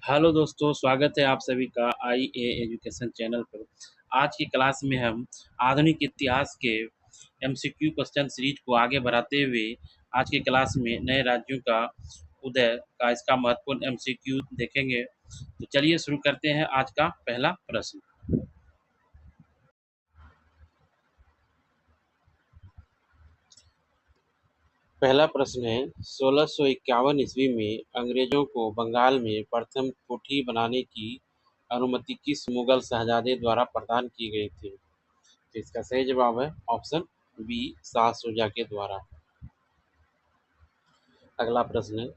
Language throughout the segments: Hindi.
हेलो दोस्तों, स्वागत है आप सभी का आई ए एजुकेशन चैनल पर। आज की क्लास में हम आधुनिक इतिहास के एमसीक्यू क्वेश्चन सीरीज को आगे बढ़ाते हुए आज की क्लास में नए राज्यों का उदय का इसका महत्वपूर्ण एमसीक्यू देखेंगे। तो चलिए शुरू करते हैं आज का पहला प्रश्न। पहला प्रश्न है, 1651 ईस्वी में अंग्रेजों को बंगाल में प्रथम कोठी बनाने की अनुमति किस मुगल शहजादे द्वारा प्रदान की गई थी? तो इसका सही जवाब है ऑप्शन बी, शाह शुजा के द्वारा। अगला प्रश्न है,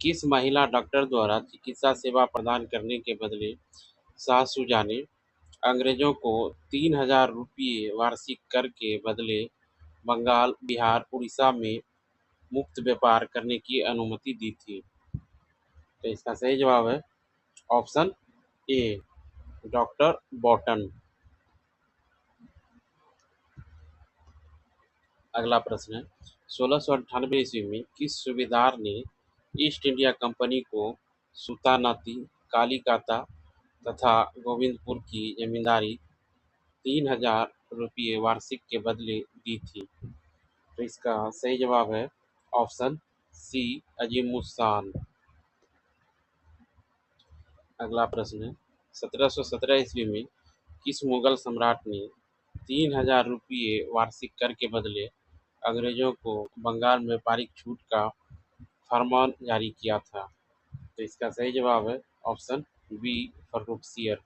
किस महिला डॉक्टर द्वारा चिकित्सा सेवा प्रदान करने के बदले शाह शुजा ने अंग्रेजों को 3000 रुपये वार्षिक कर के बदले बंगाल, बिहार, उड़ीसा में मुक्त व्यापार करने की अनुमति दी थी? तो इसका सही जवाब है ऑप्शन ए, डॉक्टर बॉटन। अगला प्रश्न है, 1698 ईस्वी में किस सूबेदार ने ईस्ट इंडिया कंपनी को सुल्तानाती कालीकाता तथा गोविंदपुर की जमींदारी 3000 रुपये वार्षिक के बदले दी थी? तो इसका सही जवाब है ऑप्शन सी, अजीमुद्दीन। अगला प्रश्न है, 1717 ईस्वी में किस मुगल सम्राट ने 3000 रुपये वार्षिक कर के बदले अंग्रेजों को बंगाल में व्यापारिक छूट का फरमान जारी किया था? तो इसका सही जवाब है ऑप्शन बी, फर्रुखसियर।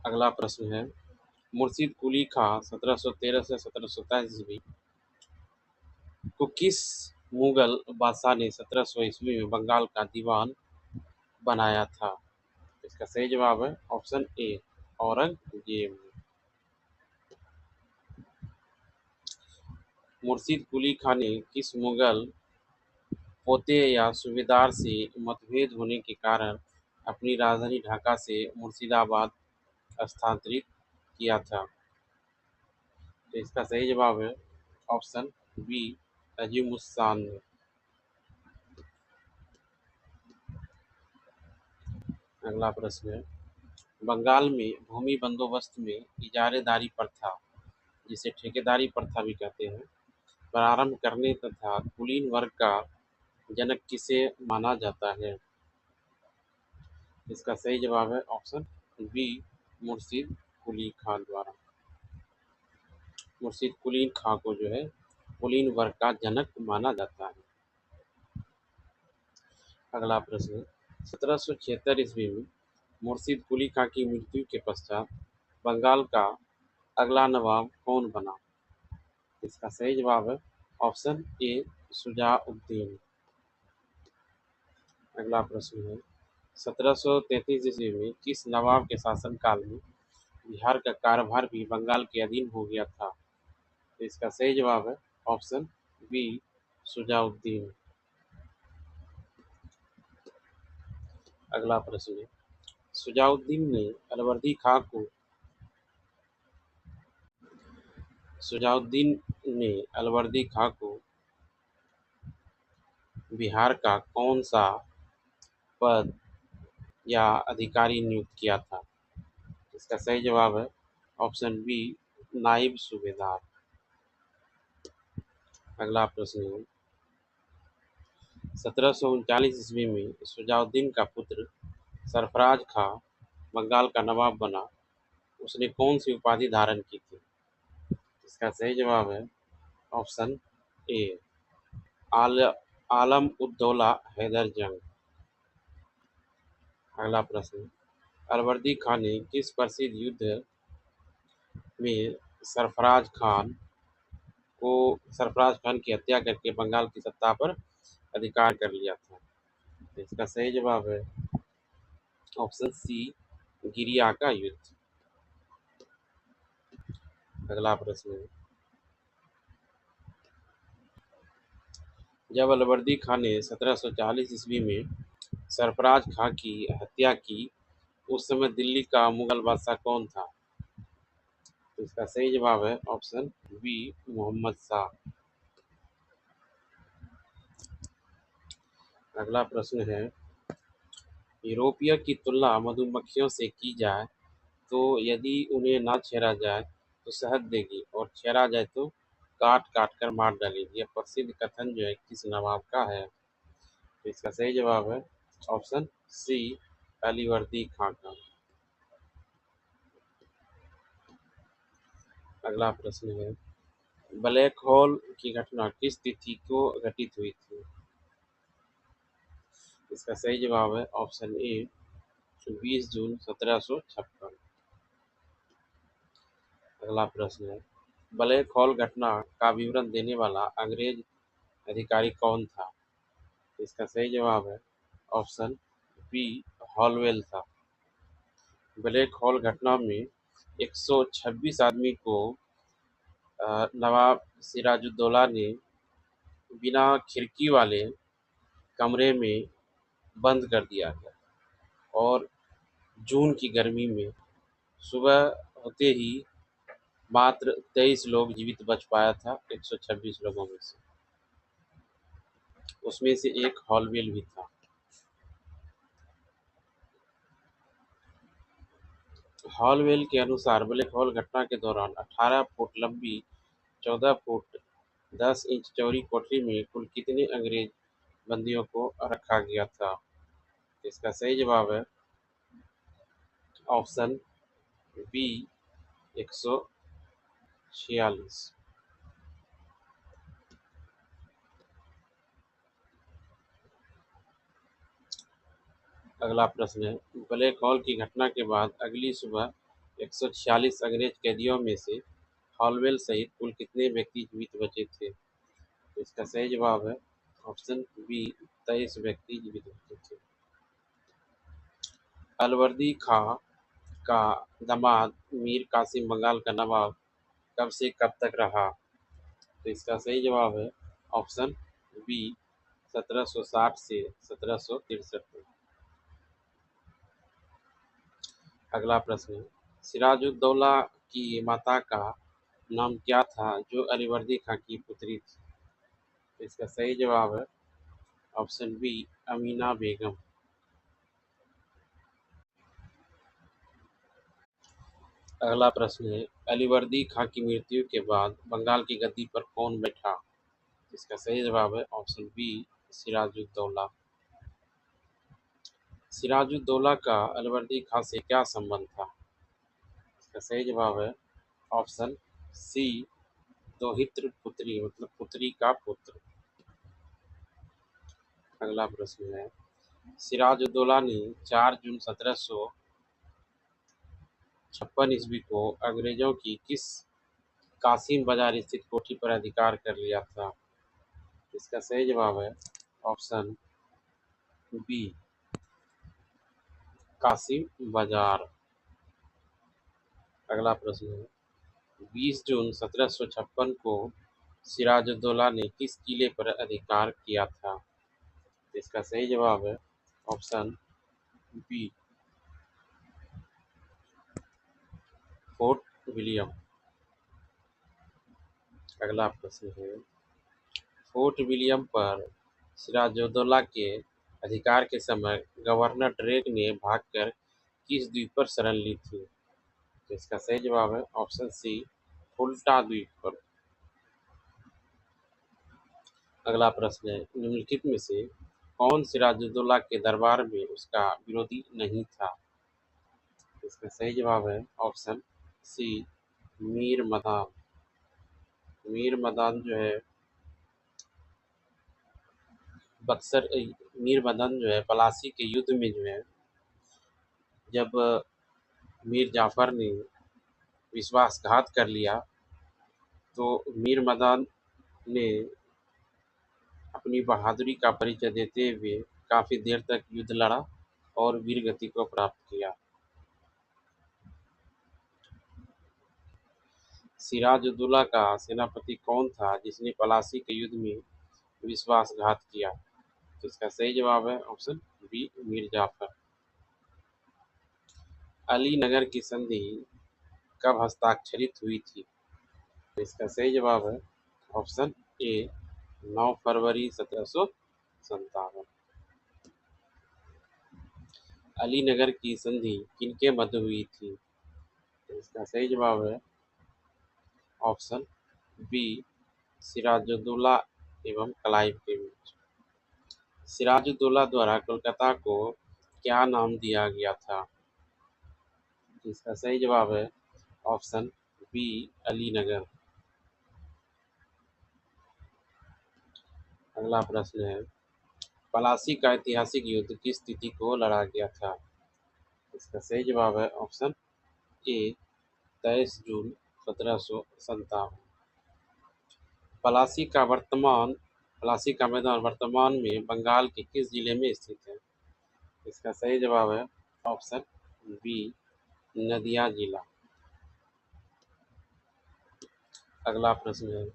अगला प्रश्न है, मुर्शिद कुली खां 1713 से 1727 ईस्वी को किस मुगल बादशाह ने 1700 ईस्वी में बंगाल का दीवान बनाया था? इसका सही जवाब है ऑप्शन ए, औरंगजेब। मुर्शिद कुली खां ने किस मुगल पोते या सूबेदार से मतभेद होने के कारण अपनी राजधानी ढाका से मुर्शिदाबाद स्थानांतरित किया था? तो इसका सही जवाब है ऑप्शन बी, अजीमुद्दीन ने। अगला प्रश्न है, बंगाल में भूमि बंदोबस्त में इजारेदारी प्रथा, जिसे ठेकेदारी प्रथा भी कहते हैं, प्रारंभ करने तथा कुलीन वर्ग का जनक किसे माना जाता है? इसका सही जवाब है ऑप्शन बी, मुर्शिद कुली खां द्वारा। मुर्शिद कुली खां को जो है कुलीन वर्ग का जनक माना जाता है। अगला प्रश्न, 1776 ईस्वी में मुर्शिद कुली खां की मृत्यु के पश्चात बंगाल का अगला नवाब कौन बना? इसका सही जवाब है ऑप्शन ए, शुजाउद्दीन। अगला प्रश्न है, 1733 ईस्वी में किस नवाब के शासनकाल में बिहार का कार्यभार भी बंगाल के अधीन हो गया था? तो इसका सही जवाब है ऑप्शन बी, शुजाउद्दीन। अगला प्रश्न है, शुजाउद्दीन ने अलवर्दी खां को शुजाउद्दीन ने अलवर्दी खां को बिहार का कौन सा पद या अधिकारी नियुक्त किया था? इसका सही जवाब है ऑप्शन बी, नायब सूबेदार। अगला प्रश्न है, 1739 ईस्वी में शुजाउद्दीन का पुत्र सरफराज खां बंगाल का नवाब बना, उसने कौन सी उपाधि धारण की थी? इसका सही जवाब है ऑप्शन ए, आल आलम उद्दौला हैदर जंग। अगला प्रश्न, अलवर्दी खां ने किस प्रसिद्ध युद्ध में सरफराज खान की हत्या करके बंगाल की सत्ता पर अधिकार कर लिया था? तो इसका सही जवाब है ऑप्शन सी, गिरिया का युद्ध। अगला प्रश्न है, जब अलवर्दी खां ने 1740 ईस्वी में सरफराज खां की हत्या की, उस समय दिल्ली का मुगल बादशाह कौन था? तो इसका सही जवाब है ऑप्शन बी, मोहम्मद शाह। अगला प्रश्न है, यूरोपीय की तुलना मधुमक्खियों से की जाए तो यदि उन्हें ना छेड़ा जाए तो शहद देगी और छेड़ा जाए तो काट काट कर मार डालेगी। यह प्रसिद्ध कथन जो है किस नवाब का है? तो इसका सही जवाब है ऑप्शन सी, अलीवर्दी खां का। अगला प्रश्न है, ब्लैक होल की घटना किस तिथि को घटित हुई थी? इसका सही जवाब है ऑप्शन ए, 20 जून 1756। अगला प्रश्न है, ब्लैक होल घटना का विवरण देने वाला अंग्रेज अधिकारी कौन था? इसका सही जवाब है ऑप्शन बी, हॉलवेल था। ब्लैक होल घटना में 126 आदमी को नवाब सिराजुद्दौला ने बिना खिड़की वाले कमरे में बंद कर दिया गया और जून की गर्मी में सुबह होते ही मात्र 23 लोग जीवित बच पाया था 126 लोगों में से। उसमें से एक हॉलवेल भी था। हॉलवेल के अनुसार ब्लैक होल घटना के दौरान 18 फुट लंबी 14 फुट 10 इंच चौड़ी कोठरी में कुल कितने अंग्रेज बंदियों को रखा गया था? इसका सही जवाब है ऑप्शन बी, 146। अगला प्रश्न है, ब्लैक होल की घटना के बाद अगली सुबह 146 अंग्रेज कैदियों में से हॉलवेल सहित कुल कितने व्यक्ति जीवित बचे थे? इसका सही जवाब है ऑप्शन बी, 23 व्यक्ति जीवित बचे थे। अलवर्दी खां का दामाद मीर कासिम बंगाल का नवाब कब से कब तक रहा? तो इसका सही जवाब है ऑप्शन बी, 1760 से 1763 में। अगला प्रश्न है, सिराजुद्दौला की माता का नाम क्या था जो अलीवर्दी खां की पुत्री थी? तो इसका सही जवाब है ऑप्शन बी, अमीना बेगम। अगला प्रश्न है, अलीवर्दी खां की मृत्यु के बाद बंगाल की गद्दी पर कौन बैठा? इसका सही जवाब है ऑप्शन बी, सिराजुद्दौला। सिराजुद्दौला का अलवर्दी खां से क्या संबंध था? इसका सही जवाब है ऑप्शन सी, दोहित्र पुत्री मतलब पुत्री का पुत्र। अगला प्रश्न है, सिराजुद्दौला ने 4 जून 1756 ईस्वी को अंग्रेजों की किस कासिम बाजार स्थित कोठी पर अधिकार कर लिया था? इसका सही जवाब है ऑप्शन बी, कासिम बाजार। अगला प्रश्न है, 20 जून 1756 को सिराजुद्दौला ने किस किले पर अधिकार किया था? इसका सही जवाब है ऑप्शन बी, फोर्ट विलियम। अगला प्रश्न है, फोर्ट विलियम पर सिराजुद्दौला के अधिकार के समय गवर्नर ड्रेक ने भागकर किस द्वीप पर शरण ली थी? तो इसका सही जवाब है ऑप्शन सी, फुल्टा द्वीप पर। अगला प्रश्न है, निम्नलिखित में से कौन सिराजुद्दौला के दरबार में उसका विरोधी नहीं था? इसका सही जवाब है ऑप्शन सी, मीर मदान। मीर मदान जो है बक्सर मीर मदन जो है पलासी के युद्ध में जो है जब मीर जाफर ने विश्वासघात कर लिया तो मीर मदान ने अपनी बहादुरी का परिचय देते हुए काफ़ी देर तक युद्ध लड़ा और वीरगति को प्राप्त किया। सिराजुद्दौला का सेनापति कौन था जिसने पलासी के युद्ध में विश्वासघात किया? तो इसका सही जवाब है ऑप्शन बी, मीर जाफर। अलीनगर की संधि कब हस्ताक्षरित हुई थी? तो इसका सही जवाब है ऑप्शन ए, 9 फरवरी 1757। अलीनगर की संधि किनके मध्य हुई थी? तो इसका सही जवाब है ऑप्शन बी, सिराजुद्दौला एवं क्लाइव के बीच। सिराजुद्दौला द्वारा कोलकाता को क्या नाम दिया गया था? इसका सही जवाब है ऑप्शन बी, अलीनगर। अगला प्रश्न है, पलासी का ऐतिहासिक युद्ध किस तिथि को लड़ा गया था? इसका सही जवाब है ऑप्शन ए, 23 जून 1757। पलासी का वर्तमान पलासी का मैदान वर्तमान में बंगाल के किस जिले में स्थित है? इसका सही जवाब है ऑप्शन बी, नदिया जिला। अगला प्रश्न है,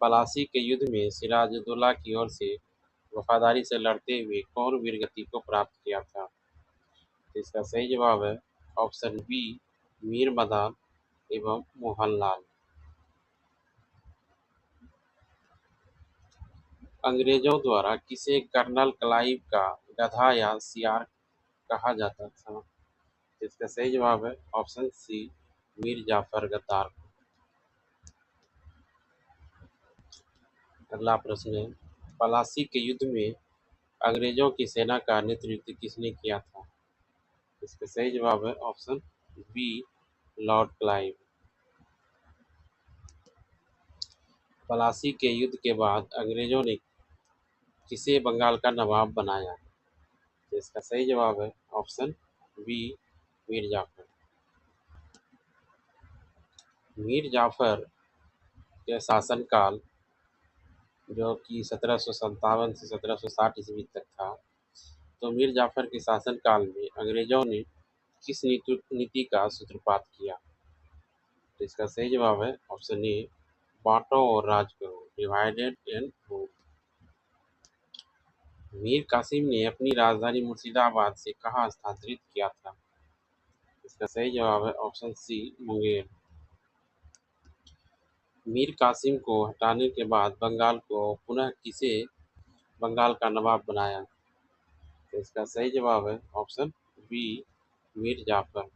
पलासी के युद्ध में सिराजुद्दौला की ओर से वफादारी से लड़ते हुए कौन वीरगति को प्राप्त किया था? तो इसका सही जवाब है ऑप्शन बी, मीर मदान एवं मोहनलाल। अंग्रेजों द्वारा किसे कर्नल क्लाइव का गधा या सियार कहा जाता था? तो इसका सही जवाब है ऑप्शन सी, मीर जाफर गद्दार। अगला प्रश्न है, पलासी के युद्ध में अंग्रेजों की सेना का नेतृत्व किसने किया था? इसका सही जवाब है option B, Lord Clive. Plassey के युद्ध के बाद अंग्रेजों ने किसे बंगाल का नवाब बनाया? तो इसका सही जवाब है ऑप्शन बी, मीर जाफर। मीर जाफर के शासनकाल जो कि 1757 से 1760 ईस्वी तक था, तो मीर जाफर के शासनकाल में अंग्रेजों ने किस नीति का सूत्रपात किया? तो इसका सही जवाब है ऑप्शन ए, बांटो और राज करो, divided and rule. Mir Qasim ने अपनी राजधानी मुर्शिदाबाद से कहाँ स्थानांतरित किया था? इसका सही जवाब है ऑप्शन सी, मुंगेर। मीर कासिम को हटाने के बाद बंगाल को पुनः किसे बंगाल का नवाब बनाया? तो इसका सही जवाब है ऑप्शन बी, मीर जाफर।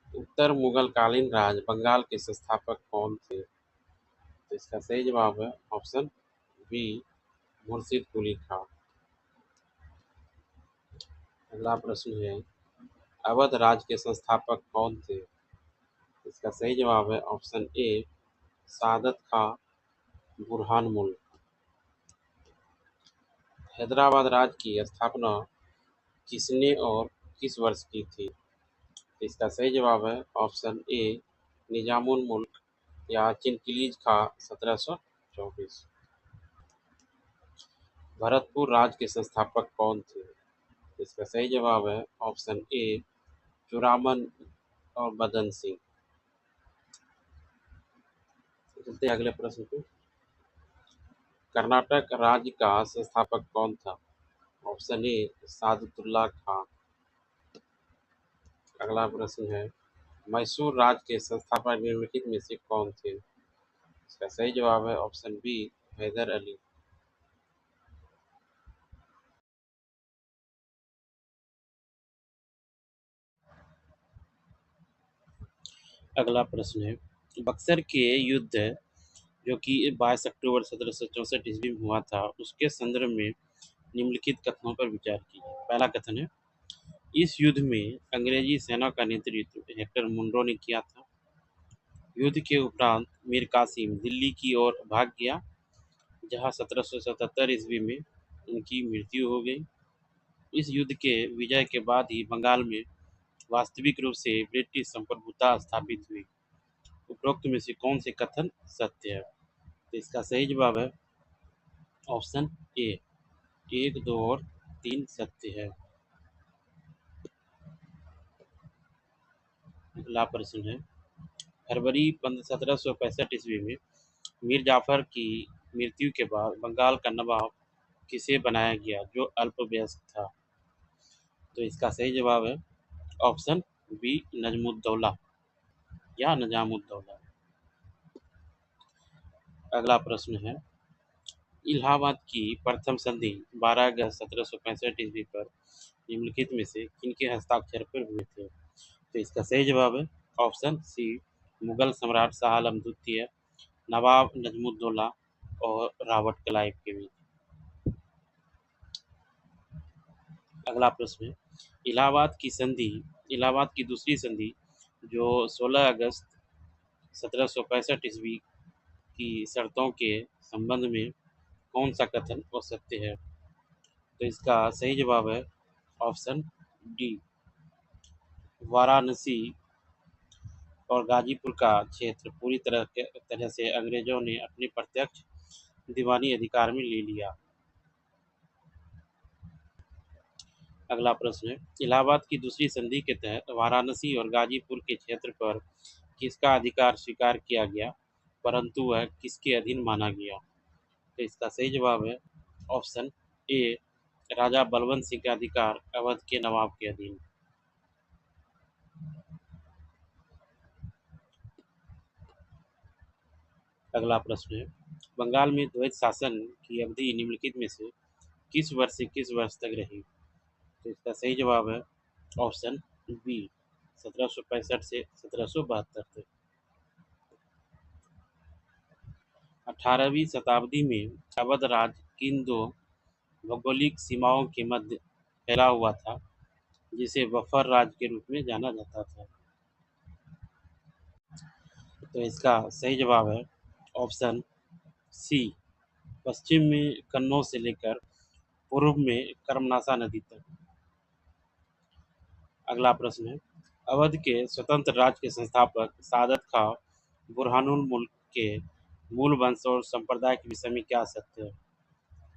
उत्तर मुगल कालीन राज बंगाल के संस्थापक कौन थे? तो इसका सही जवाब है ऑप्शन बी, मुर्शिद कुली खां। अगला प्रश्न है, अवध राज के संस्थापक कौन थे? इसका सही जवाब है ऑप्शन ए, सादत खां बुरहानुल। हैदराबाद राज्य की स्थापना किसने और किस वर्ष की थी? इसका सही जवाब है ऑप्शन ए, निजामुल मुल्क या चिनकिलीज खां 1724। भरतपुर राज्य के संस्थापक कौन थे? इसका सही जवाब है ऑप्शन ए, चूड़ामन और मदन सिंह। चलते हैं अगले प्रश्न पे। कर्नाटक राज्य का संस्थापक कौन था? ऑप्शन ए, सादतुल्ला खां। अगला प्रश्न है, मैसूर राज्य के संस्थापक निम्नलिखित में से कौन थे? इसका सही जवाब है ऑप्शन बी, हैदर अली। अगला प्रश्न है, बक्सर के युद्ध जो कि 22 अक्टूबर 1764 ईस्वी में हुआ था, उसके संदर्भ में निम्नलिखित कथनों पर विचार कीजिए। पहला कथन है, इस युद्ध में अंग्रेजी सेना का नेतृत्व हेक्टर मुनरो ने किया था। युद्ध के उपरांत मीर कासिम दिल्ली की ओर भाग गया, जहां 1777 ईस्वी में उनकी मृत्यु हो गई। इस युद्ध के विजय के बाद ही बंगाल में वास्तविक रूप से ब्रिटिश संप्रभुता स्थापित हुई। उपरोक्त में से कौन से कथन सत्य है? तो इसका सही जवाब है ऑप्शन ए, 1, 2 और 3 सत्य है। अगला प्रश्न है, फरवरी 1765 ईस्वी में मीर जाफर की मृत्यु के बाद बंगाल का नवाब किसे बनाया गया जो अल्पवयस्क था? तो इसका सही जवाब है ऑप्शन बी, नजमुद्दौला या निजामुद्दौला। अगला प्रश्न है, इलाहाबाद की प्रथम संधि 12 अगस्त 1765 ईस्वी पर निम्नलिखित में से किनके हस्ताक्षर पर हुए थे? तो इसका सही जवाब है ऑप्शन सी, मुगल सम्राट शाह आलम द्वितीय, नवाब नजमुद्दौला और रॉबर्ट क्लाइव के बीच। अगला प्रश्न है, इलाहाबाद की दूसरी संधि जो 16 अगस्त 1765 ईस्वी की शर्तों के संबंध में कौन सा कथन असत्य है? तो इसका सही जवाब है ऑप्शन डी, वाराणसी और गाजीपुर का क्षेत्र पूरी तरह से अंग्रेजों ने अपने प्रत्यक्ष दीवानी अधिकार में ले लिया। अगला प्रश्न है, इलाहाबाद की दूसरी संधि के तहत वाराणसी और गाजीपुर के क्षेत्र पर किसका अधिकार स्वीकार किया गया, परंतु वह किसके अधीन माना गया? तो इसका सही जवाब है ऑप्शन ए, राजा बलवंत सिंह का अधिकार अवध के नवाब के अधीन। अगला प्रश्न है, बंगाल में द्वैत शासन की अवधि निम्नलिखित में से किस वर्ष से किस वर्ष तक रही? तो इसका सही जवाब है ऑप्शन बी, 1765 से 1772 तक। 18वीं शताब्दी में अवध राज्य किन दो भौगोलिक सीमाओं के मध्य फैला हुआ था, जिसे बफर राज्य के रूप में जाना जाता था? तो इसका सही जवाब है ऑप्शन सी, पश्चिम में कन्नौज से लेकर पूर्व में कर्मनाशा नदी तक। अगला प्रश्न है, अवध के स्वतंत्र राज्य के संस्थापक सादत खां बुरहानुल मुल्क के मूल वंश और संप्रदाय के विषय में क्या सत्य है?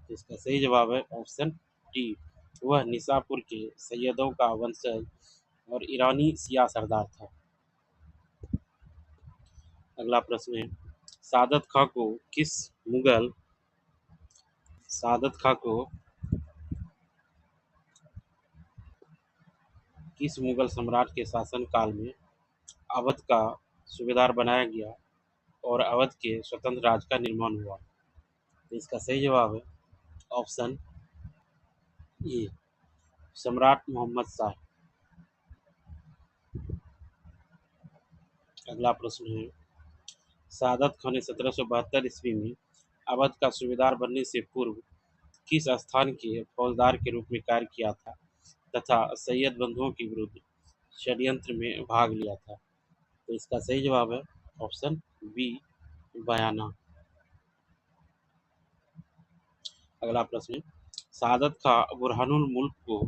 तो इसका सही जवाब है ऑप्शन डी, वह निसापुर के सैयदों का वंशज और ईरानी सिया सरदार था। अगला प्रश्न है, सादत खां को किस मुगल सादत खां को किस मुगल सम्राट के शासनकाल में अवध का सूबेदार बनाया गया और अवध के स्वतंत्र राज्य का निर्माण हुआ? तो इसका सही जवाब है ऑप्शन ए, सम्राट मोहम्मद शाह। अगला प्रश्न है, सादत खान ने 1772 ईस्वी में अवध का सूबेदार बनने से पूर्व किस स्थान के फौजदार के रूप में कार्य किया था तथा सैयद बंधुओं के विरुद्ध षड्यंत्र में भाग लिया था? तो इसका सही जवाब है ऑप्शन बी, बयाना। अगला प्रश्न, सादत खां बुरहानुल मुल्क को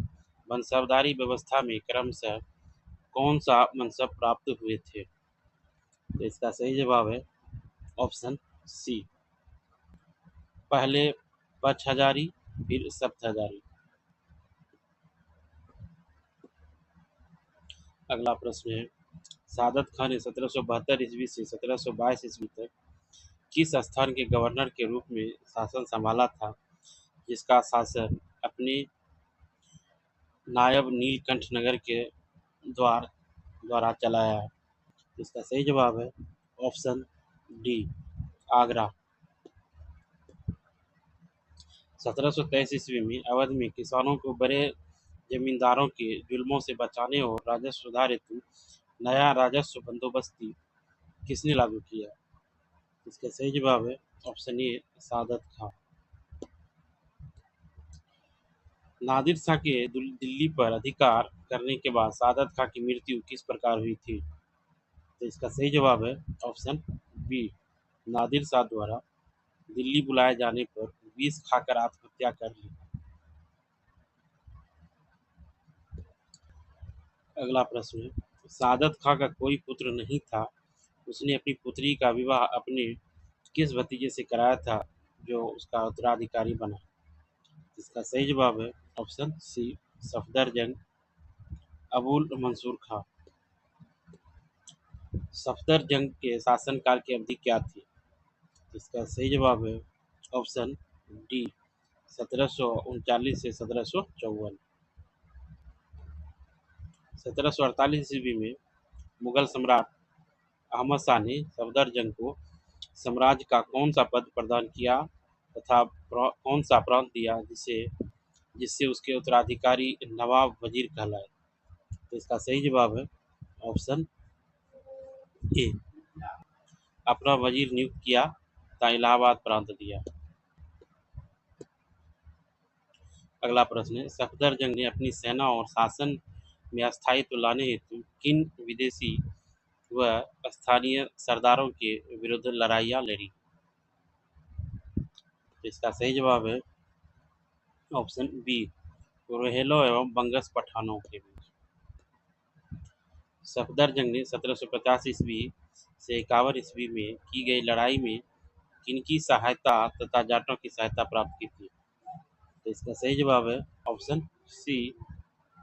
वंशवादारी व्यवस्था में क्रमशः कौन सा मनसब प्राप्त हुए थे? तो इसका सही जवाब है ऑप्शन सी, पहले पचहजारी फिर सप्तहजारी। अगला प्रश्न है, सादत खान ने 1772 ईस्वी से 1722 ईस्वी तक किस स्थान के गवर्नर के रूप में शासन संभाला था, जिसका शासन अपने नायब नीलकंठ नगर के द्वारा चलाया? इसका सही जवाब है ऑप्शन डी, आगरा। 1723 ईस्वी में अवध में किसानों को बड़े जमींदारों के जुल्मों से बचाने और राजस्व सुधार हेतु नया राजस्व बंदोबस्ती किसने लागू किया? इसका सही जवाब है ऑप्शन ए, सादत खां। नादिर शाह के दिल्ली पर अधिकार करने के बाद सादत खां की मृत्यु किस प्रकार हुई थी? तो इसका सही जवाब है ऑप्शन बी, नादिर शाह द्वारा दिल्ली बुलाए जाने पर विष खाकर आत्महत्या कर ली। अगला प्रश्न है, सादत खां का कोई पुत्र नहीं था, उसने अपनी पुत्री का विवाह अपने किस भतीजे से कराया था जो उसका उत्तराधिकारी बना? इसका सही जवाब है ऑप्शन सी, सफदरजंग अबुल मंसूर खां। सफदरजंग के शासनकाल की अवधि क्या थी? इसका सही जवाब है ऑप्शन डी, 1739 से 1754। 1748 ईस्वी में मुगल सम्राट अहमद शाह ने सफदरजंग को साम्राज्य का कौन सा पद प्रदान किया तथा कौन सा प्रांत दिया जिसे जिससे उसके उत्तराधिकारी नवाब वजीर कहलाए? तो इसका सही जवाब है ऑप्शन ए, अपना वजीर नियुक्त किया तथा इलाहाबाद प्रांत दिया। अगला प्रश्न है, सफदरजंग ने अपनी सेना और शासन में स्थायित्व लाने हेतु किन विदेशी व स्थानीय सरदारों के विरुद्ध लड़ाइयाँ लड़ी? तो इसका सही जवाब है ऑप्शन बी, रोहेलों एवं बंगस पठानों के बीच। सफदरजंग ने 1750 ईस्वी से 51 ईस्वी में की गई लड़ाई में किनकी सहायता तथा जाटों की सहायता प्राप्त की थी? तो इसका सही जवाब है ऑप्शन सी,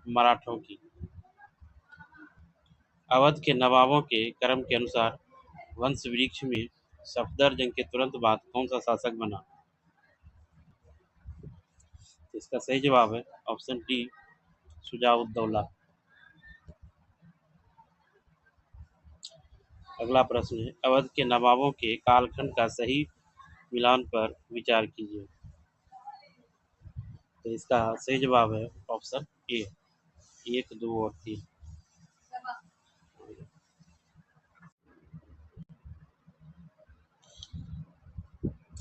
मराठों की। अवध के नवाबों के क्रम के अनुसार वंश वृक्ष में सफदरजंग के तुरंत बाद कौन सा शासक बना? तो इसका सही जवाब है ऑप्शन डी, शुजाउद्दौला। अगला प्रश्न है, अवध के नवाबों के कालखंड का सही मिलान पर विचार कीजिए। तो इसका सही जवाब है ऑप्शन ए, 1, 2 और 3।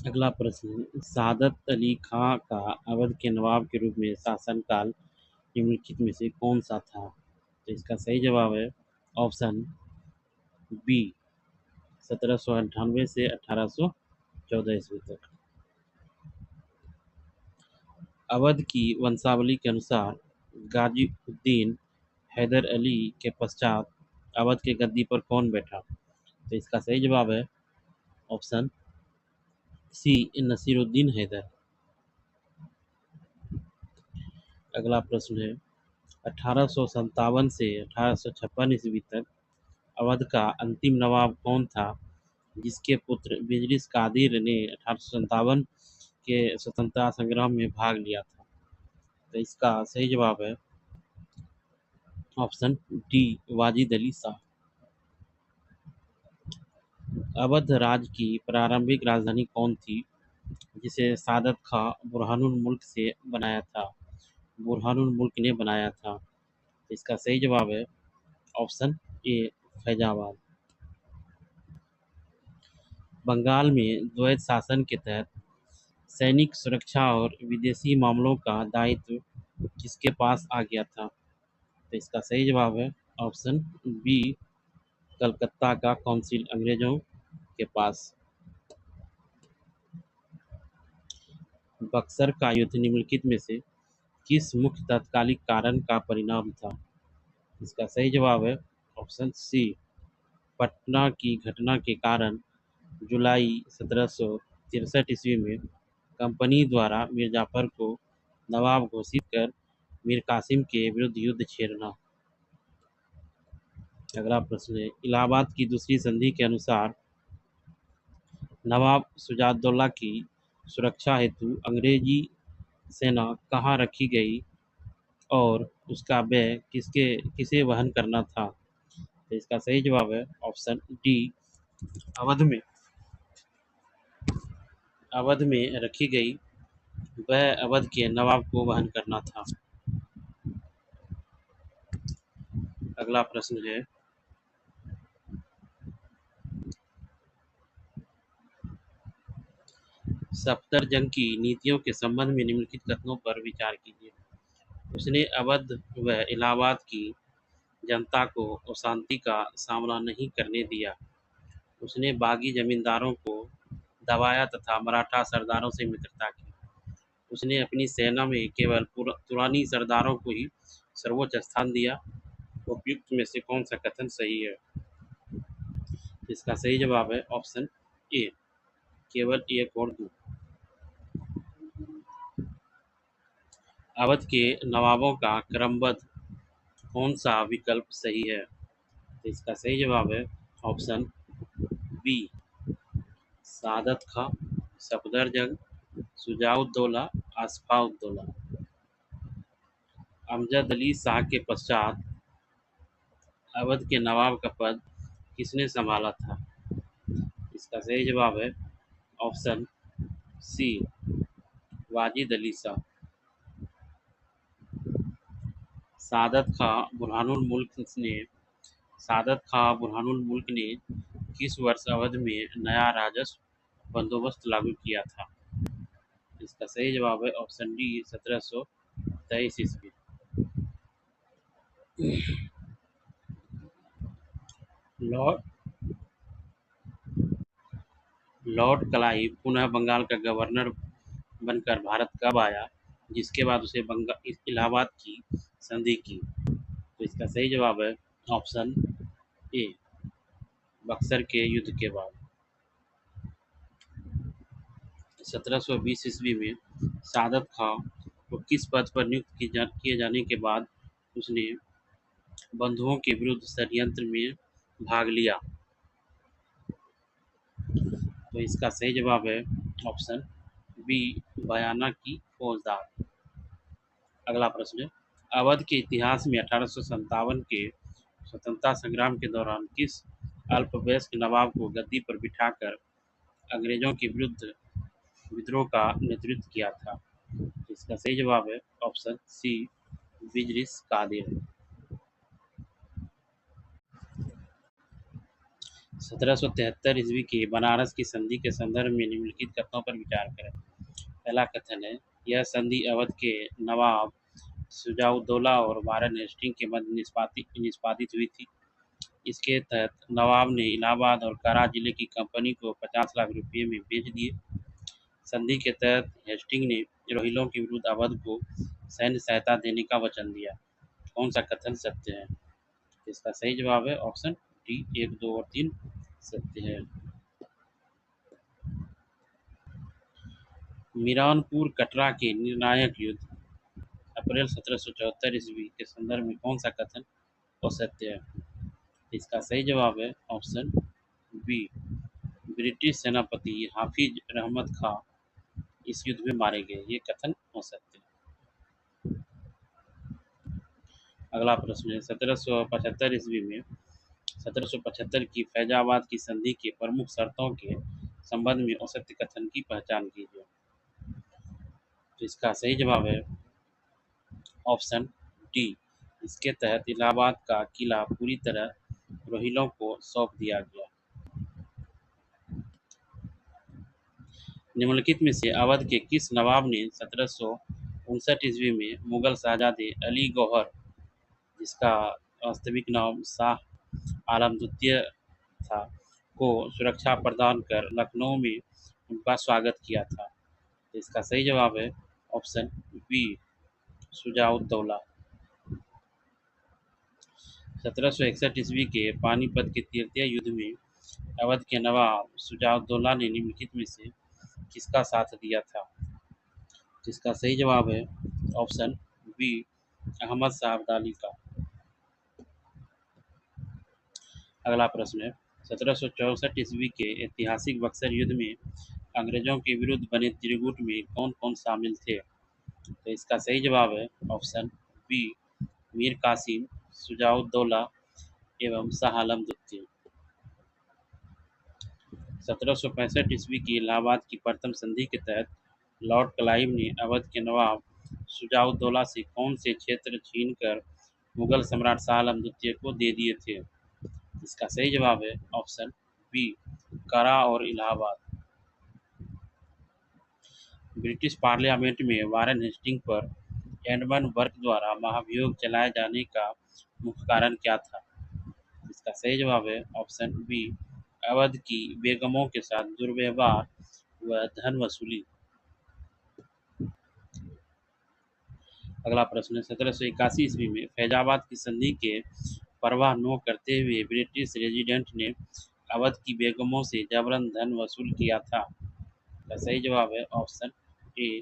अगला प्रश्न है, सादत अली खां का अवध के नवाब के रूप में शासनकाल निम्नलिखित में से कौन सा था? तो इसका सही जवाब है ऑप्शन बी, 1798 से 1814 ईस्वी तक। अवध की वंशावली के अनुसार गाजीउद्दीन हैदर अली के पश्चात अवध के गद्दी पर कौन बैठा? तो इसका सही जवाब है ऑप्शन सी, नसीरुद्दीन हैदर। अगला प्रश्न है, 1857 से 1856 ईस्वी तक अवध का अंतिम नवाब कौन था जिसके पुत्र बिजलिस कादिर ने 1857 के स्वतंत्रता संग्राम में भाग लिया था? तो इसका सही जवाब है ऑप्शन डी, वाजिद अली शाह। अवध राज्य की प्रारंभिक राजधानी कौन थी जिसे सादत खां बुरहानुल मुल्क से बनाया था बुरहानुल मुल्क ने बनाया था? तो इसका सही जवाब है ऑप्शन ए, फैजाबाद। बंगाल में द्वैत शासन के तहत सैनिक सुरक्षा और विदेशी मामलों का दायित्व किसके पास आ गया था? तो इसका सही जवाब है ऑप्शन बी, कलकत्ता का काउंसिल अंग्रेजों के पास। बक्सर का युद्ध निम्नलिखित में से किस मुख्य तात्कालिक कारण का परिणाम था? इसका सही जवाब है ऑप्शन सी, पटना की घटना के कारण जुलाई 1763 ईस्वी में कंपनी द्वारा मीर जाफर को नवाब घोषित कर मीर कासिम के विरुद्ध युद्ध छेड़ना। अगला प्रश्न है, इलाहाबाद की दूसरी संधि के अनुसार नवाब शुजाउद्दौला की सुरक्षा हेतु अंग्रेजी सेना कहाँ रखी गई और उसका व्यय किसे वहन करना था? तो इसका सही जवाब है ऑप्शन डी, अवध में अवध में रखी गई। वह अवध के नवाब को वहन करना था। अगला प्रश्न है, सफदरजंग की नीतियों के संबंध में निम्नलिखित कथनों पर विचार कीजिए। उसने अवध व इलाहाबाद की जनता को अशांति का सामना नहीं करने दिया। उसने बागी जमींदारों को दबाया तथा मराठा सरदारों से मित्रता की। उसने अपनी सेना में केवल तुरानी सरदारों को ही सर्वोच्च स्थान दिया। उपयुक्त में से कौन सा कथन सही है? इसका सही जवाब है ऑप्शन ए, केवल 1 और 2। अवध के नवाबों का क्रमबद्ध कौन सा विकल्प सही है? तो इसका सही जवाब है ऑप्शन बी, सादत खां, सफदरजंग, शुजाउद्दौला, आसफाउद्दौला। अमजद अली शाह के पश्चात अवध के नवाब का पद किसने संभाला था? इसका सही जवाब है ऑप्शन सी वाजिद अली शाह। सादत खां बुरहानुल मुल्क ने सादत खां बुरहानुल मुल्क ने किस वर्ष अवध में नया राजस्व बंदोबस्त लागू किया था? इसका सही जवाब है ऑप्शन डी 1723 ईस्वी। लॉर्ड लॉर्ड क्लाइव पुनः बंगाल का गवर्नर बनकर भारत कब आया, जिसके बाद उसे इलाहाबाद की संधि की? तो इसका सही जवाब है ऑप्शन ए बक्सर के युद्ध के बाद। 1720 ईस्वी में सादत खां को किस पद पर नियुक्त किए जाने के बाद उसने बंधुओं के विरुद्ध षड्यंत्र में भाग लिया? तो इसका सही जवाब है ऑप्शन बी बयाना की फौजदार। अगला प्रश्न है, अवध के इतिहास में 1857 के स्वतंत्रता संग्राम के दौरान किस अल्पवयस्क नवाब को गद्दी पर बिठाकर अंग्रेजों के विरुद्ध विद्रोह का नेतृत्व किया था? इसका सही जवाब है ऑप्शन सी बिजरिस कादिर। 1773 ईस्वी के बनारस की संधि के संदर्भ में निम्नलिखित कथनों पर विचार करें। पहला कथन है, यह संधि अवध के नवाब शुजाउद्दौला और वारेन हेस्टिंग के मध्य निष्पादित हुई थी। इसके तहत नवाब ने इलाहाबाद और कारा जिले की कंपनी को 50 लाख रुपये में बेच दिए। संधि के तहत हेस्टिंग ने रोहिलों के विरुद्ध अवध को सैन्य सहायता देने का वचन दिया। कौन सा कथन सत्य है? इसका सही जवाब है ऑप्शन डी 1, 2 और 3 सत्य है। मीरानपुर कटरा के निर्णायक युद्ध अप्रैल 1774 ईस्वी के संदर्भ में कौन सा कथन असत्य है? इसका सही जवाब है ऑप्शन बी ब्रिटिश सेनापति हाफिज रहमत खां इस युद्ध में मारे गए। ये कथन असत्य है। अगला प्रश्न है, 1775 ईस्वी में 1775 की फैजाबाद की संधि के प्रमुख शर्तों के संबंध में असत्य कथन की पहचान कीजिए। तो इसका सही जवाब है ऑप्शन डी। इसके तहत इलाहाबाद का किला पूरी तरह रोहिलों को सौंप दिया गया। निम्नलिखित में से अवध के किस नवाब ने 1759 ईस्वी में मुगल शहजादे अली गौहर, जिसका वास्तविक नाम शाह आलम द्वितीय था, को सुरक्षा प्रदान कर लखनऊ में उनका स्वागत किया था? इसका सही जवाब है ऑप्शन बी शुजाउद्दौला। 1761 ईस्वी के पानीपत के तृतीय युद्ध में अवध के नवाब शुजाउद्दौला ने निम्नलिखित में से किसका साथ दिया था? जिसका सही जवाब है ऑप्शन बी अहमद शाह अब्दाली का। अगला प्रश्न है, 1764 ईस्वी के ऐतिहासिक बक्सर युद्ध में अंग्रेजों के विरुद्ध बने त्रिगुट में कौन कौन शामिल थे? तो इसका सही जवाब है ऑप्शन बी मीर कासिम, शुजाउद्दौला एवं शाह आलम द्वितीय। 1765 ईस्वी की इलाहाबाद की प्रथम संधि के तहत लॉर्ड क्लाइव ने अवध के नवाब शुजाउद्दौला से कौन से क्षेत्र छीनकर मुगल सम्राट शाह आलम द्वितीय को दे दिए थे? इसका सही जवाब है ऑप्शन बी कारा और इलाहाबाद। ब्रिटिश पार्लियामेंट में वारेन हेस्टिंग पर एडमंड बर्क द्वारा महाभियोग चलाए जाने का मुख्य कारण क्या था? इसका सही जवाब है ऑप्शन बी अवध की बेगमों के साथ दुर्व्यवहार व धन वसूली। अगला प्रश्न है, 1781 ईस्वी में फैजाबाद की संधि के परवाह न करते हुए ब्रिटिश रेजिडेंट ने अवध की बेगमों से जबरन धन वसूल किया था? इसका सही जवाब है ऑप्शन ए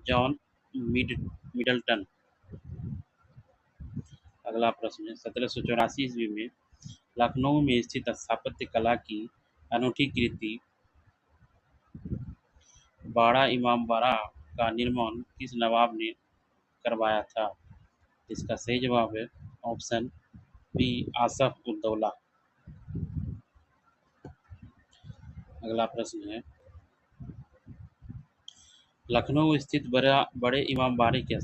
जॉन मिडल्टन। अगला प्रश्न है, 1784 ईस्वी में लखनऊ में स्थित स्थापत्य कला की अनूठी कृति बाड़ा इमामबाड़ा का निर्माण किस नवाब ने करवाया था? इसका सही जवाब है ऑप्शन बी आसफ उद्दौला। अगला प्रश्न है, लखनऊ स्थित बड़े इमाम बाड़े के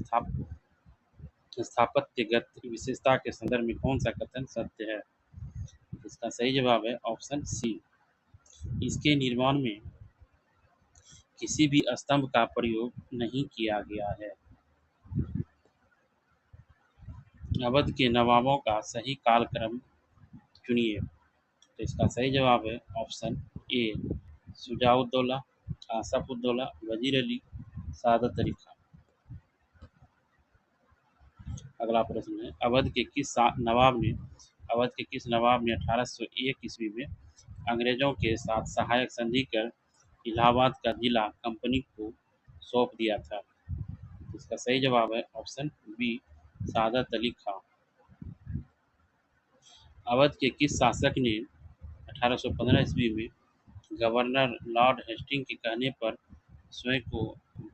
स्थापत्यगत विशेषता के संदर्भ में कौन सा कथन सत्य है? इसका सही जवाब है ऑप्शन सी। इसके निर्माण में किसी भी स्तंभ का प्रयोग नहीं किया गया है। अवध के नवाबों का सही कालक्रम चुनिए। तो इसका सही जवाब है ऑप्शन ए, शुजाउद्दौला, आसफउद्दौला, वजीर अली, सादत अली खान। अगला प्रश्न है, अवध के किस नवाब ने 1801 ईस्वी में अंग्रेजों के साथ सहायक संधि कर इलाहाबाद का जिला कंपनी को सौंप दिया था? इसका सही जवाब है ऑप्शन बी, सादत अली खान। अवध के किस शासक ने 1815 ईस्वी में गवर्नर लॉर्ड हेस्टिंग के कहने पर स्वयं को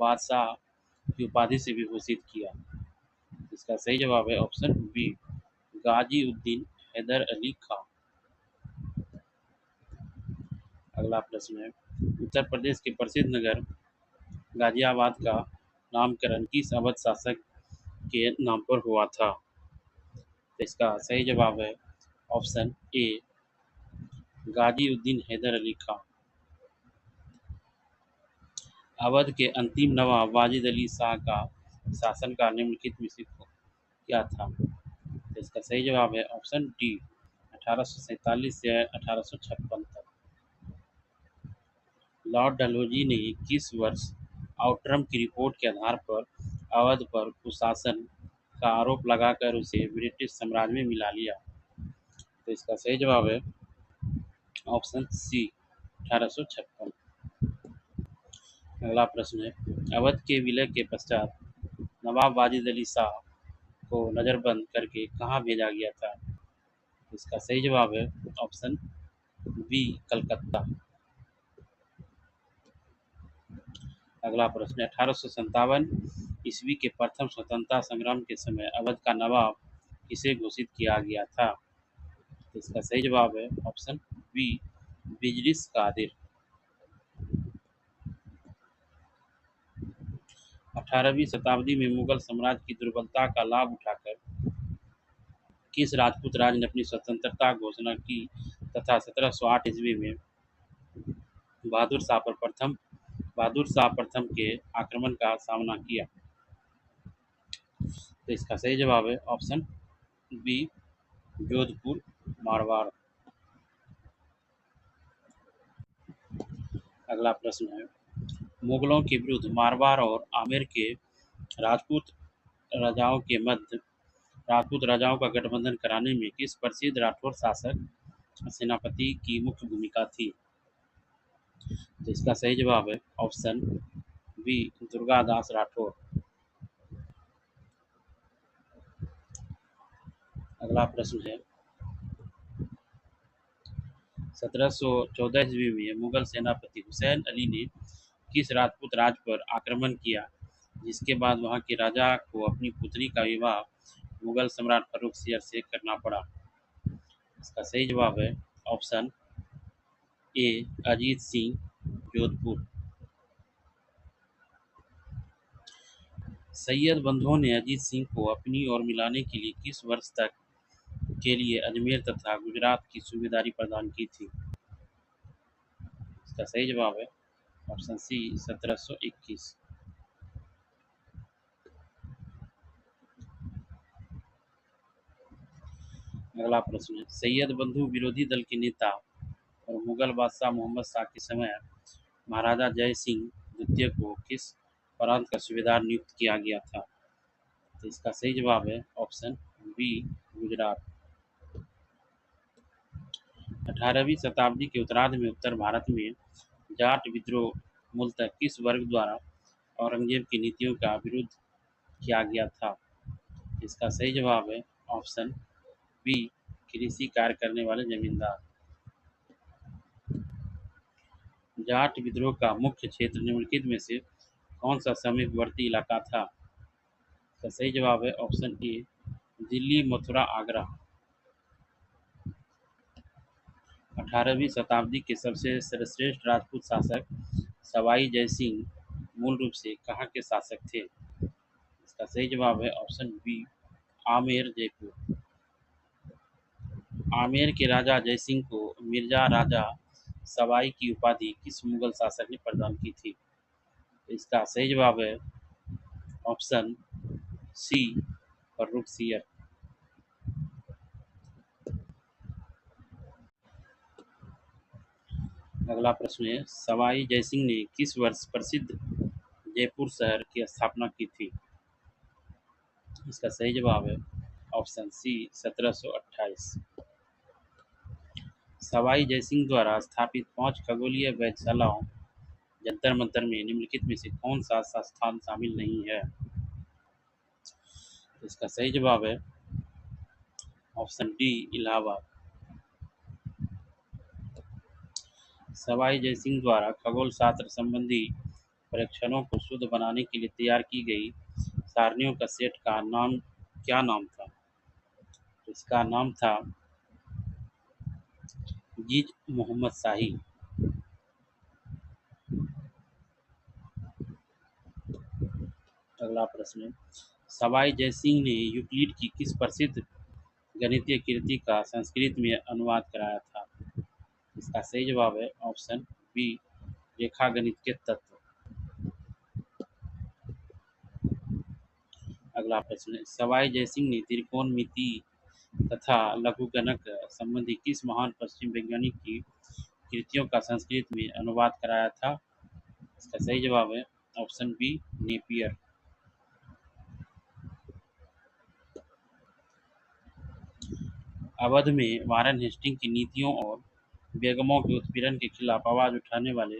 बादशाह की उपाधि से विभूषित किया? इसका सही जवाब है ऑप्शन बी, गाजी उद्दीन हैदर अली खान। अगला प्रश्न है, उत्तर प्रदेश के प्रसिद्ध नगर गाजियाबाद का नामकरण किस अवध शासक के नाम पर हुआ था? तो इसका सही जवाब है ऑप्शन ए, गाजी उद्दीन हैदर अली खान। अवध के अंतिम नवाब वाजिद अली शाह का शासनकाल निम्नलिखित में से क्या था? तो इसका सही जवाब है ऑप्शन डी, 1847 से 1856 तक। लॉर्ड डलहौजी ने किस वर्ष आउट्रम की रिपोर्ट के आधार पर अवध पर कुशासन का आरोप लगाकर उसे ब्रिटिश साम्राज्य में मिला लिया? तो इसका सही जवाब है ऑप्शन सी, 1856। अगला प्रश्न है, अवध के विलय के पश्चात नवाब वाजिद अली शाह को नज़रबंद करके कहाँ भेजा गया था? इसका सही जवाब है ऑप्शन बी, कलकत्ता। अगला प्रश्न है, 1857 ईस्वी के प्रथम स्वतंत्रता संग्राम के समय अवध का नवाब किसे घोषित किया गया था? इसका सही जवाब है ऑप्शन बी, बिजलिस कादिर। 18वीं शताब्दी में मुगल साम्राज्य की दुर्बलता का लाभ उठाकर किस राजपूत राज ने अपनी स्वतंत्रता घोषणा की तथा 1708 ईस्वी में बहादुर शाह प्रथम के आक्रमण का सामना किया? तो इसका सही जवाब है ऑप्शन बी, जोधपुर मारवाड़। अगला प्रश्न है, मुगलों के विरुद्ध मारवाड़ और आमेर के राजपूत राजाओं के मध्य राजपूत राजाओं का गठबंधन कराने में किस प्रसिद्ध राठौर शासक सेनापति की मुख्य भूमिका थी? तो इसका सही जवाब है ऑप्शन बी, दुर्गादास राठौर। अगला प्रश्न है, 1714 ईस्वी में मुगल सेनापति हुसैन अली ने किस राजपूत राज पर आक्रमण किया जिसके बाद वहां के राजा को अपनी पुत्री का विवाह मुगल सम्राट फारूक सियर से करना पड़ा? इसका सही जवाब है ऑप्शन ए, अजीत सिंह जोधपुर। सैयद बंधुओं ने अजीत सिंह को अपनी ओर मिलाने के लिए किस वर्ष तक के लिए अजमेर तथा गुजरात की सूबेदारी प्रदान की थी? इसका सही जवाब है ऑप्शन सी, 1721। अगला प्रश्न है, सैयद बंधु विरोधी दल के नेता और मुगल बादशाह मोहम्मद शाह के समय महाराजा जय सिंह द्वितीय को किस प्रांत का सूबेदार नियुक्त किया गया था? तो इसका सही जवाब है ऑप्शन बी, गुजरात। 18वीं शताब्दी के उत्तरार्ध में उत्तर भारत में जाट विद्रोह मूलतः किस वर्ग द्वारा औरंगजेब की नीतियों का विरोध किया गया था? इसका सही जवाब है ऑप्शन बी, कृषि कार्य करने वाले जमींदार। जाट विद्रोह का मुख्य क्षेत्र निम्नलिखित में से कौन सा समीपवर्ती इलाका था? इसका सही जवाब है ऑप्शन ए, दिल्ली, मथुरा, आगरा। 18वीं शताब्दी के सबसे सर्वश्रेष्ठ राजपूत शासक सवाई जयसिंह मूल रूप से कहाँ के शासक थे? इसका सही जवाब है ऑप्शन बी, आमेर जयपुर। आमेर के राजा जयसिंह को मिर्जा राजा सवाई की उपाधि किस मुगल शासक ने प्रदान की थी? इसका सही जवाब है ऑप्शन सी, फर्रुखसियर। अगला प्रश्न है, सवाई जयसिंह ने किस वर्ष प्रसिद्ध जयपुर शहर की स्थापना की थी? इसका सही जवाब है ऑप्शन सी, 1728। सवाई जयसिंह द्वारा स्थापित 5 खगोलीय वेधशालाओं जंतर मंतर में निम्नलिखित में से कौन सा स्थान शामिल नहीं है? इसका सही जवाब है ऑप्शन डी, इलाहाबाद। सवाई जयसिंह द्वारा खगोल शास्त्र संबंधी परीक्षणों को शुद्ध बनाने के लिए तैयार की गई सारणियों का सेट का नाम क्या नाम था? इसका नाम था जीज मोहम्मद शाही। अगला प्रश्न है, सवाई जयसिंह ने यूक्लिड की किस प्रसिद्ध गणितीय कृति का संस्कृत में अनुवाद कराया था? इसका सही जवाब है ऑप्शन बी, रेखागणित के तत्व। अगला प्रश्न है, सवाई जयसिंह ने त्रिकोणमिति तथा लघुगणक संबंधी किस महान पश्चिम वैज्ञानिक की कृतियों का संस्कृत में अनुवाद कराया था? इसका सही जवाब है ऑप्शन बी, नेपियर। अवध में वारेन हेस्टिंग की नीतियों और बेगमों के उत्पीड़न के खिलाफ आवाज उठाने वाले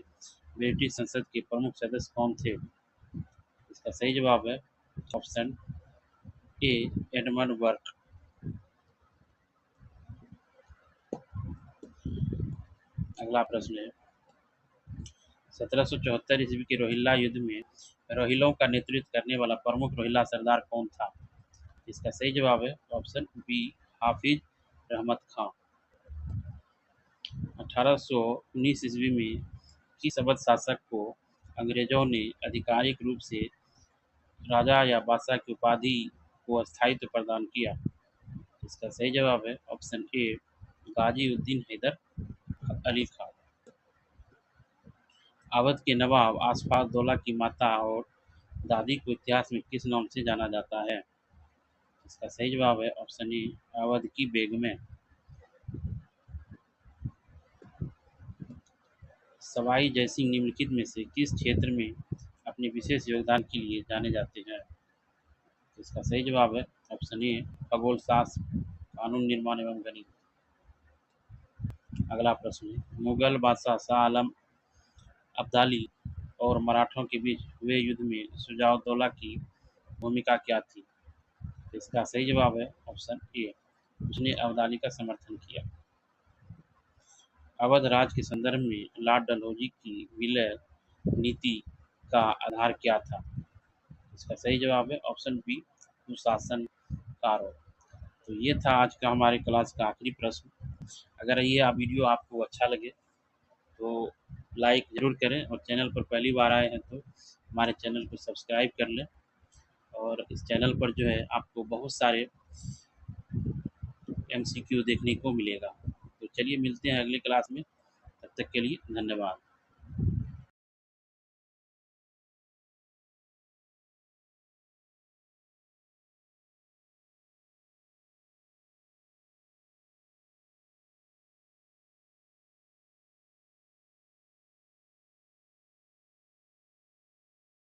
ब्रिटिश संसद के प्रमुख सदस्य कौन थे? इसका सही जवाब है ऑप्शन ए, एडमंड बर्क। अगला प्रश्न है, 1774 ईस्वी के रोहिल्ला युद्ध में रोहिलों का नेतृत्व करने वाला प्रमुख रोहिला सरदार कौन था? इसका सही जवाब है ऑप्शन बी, हाफिज रहमत खां। 1819 ईस्वी में किस अवध शासक को अंग्रेजों ने आधिकारिक रूप से राजा या बादशाह की उपाधि को स्थायित्व प्रदान किया? इसका सही जवाब है ऑप्शन ए, गाजी उद्दीन हैदर अली खान। अवध के नवाब आसफाक दौला की माता और दादी को इतिहास में किस नाम से जाना जाता है? इसका सही जवाब है ऑप्शन ए, अवध की बेगमें। सवाई जयसिंह निम्नलिखित में से किस क्षेत्र में अपने विशेष योगदान के लिए जाने जाते हैं? इसका सही जवाब है ऑप्शन ए, खगोल शास्त्र, कानून निर्माण एवं गणित। अगला प्रश्न है, मुगल बादशाह शाह आलम अब्दाली और मराठों के बीच हुए युद्ध में शुजाउद्दौला की भूमिका क्या थी? इसका सही जवाब है ऑप्शन ए, उसने अब्दाली का समर्थन किया। अवध राज्य के संदर्भ में लॉर्ड डलहौजी की विलय नीति का आधार क्या था? इसका सही जवाब है ऑप्शन बी, सुशासनकारों। तो ये था आज का हमारे क्लास का आखिरी प्रश्न। अगर ये आप वीडियो आपको अच्छा लगे तो लाइक ज़रूर करें और चैनल पर पहली बार आए हैं तो हमारे चैनल को सब्सक्राइब कर लें। और इस चैनल पर जो है आपको बहुत सारे MCQ देखने को मिलेगा। तो चलिए मिलते हैं अगली क्लास में, तब तक के लिए धन्यवाद।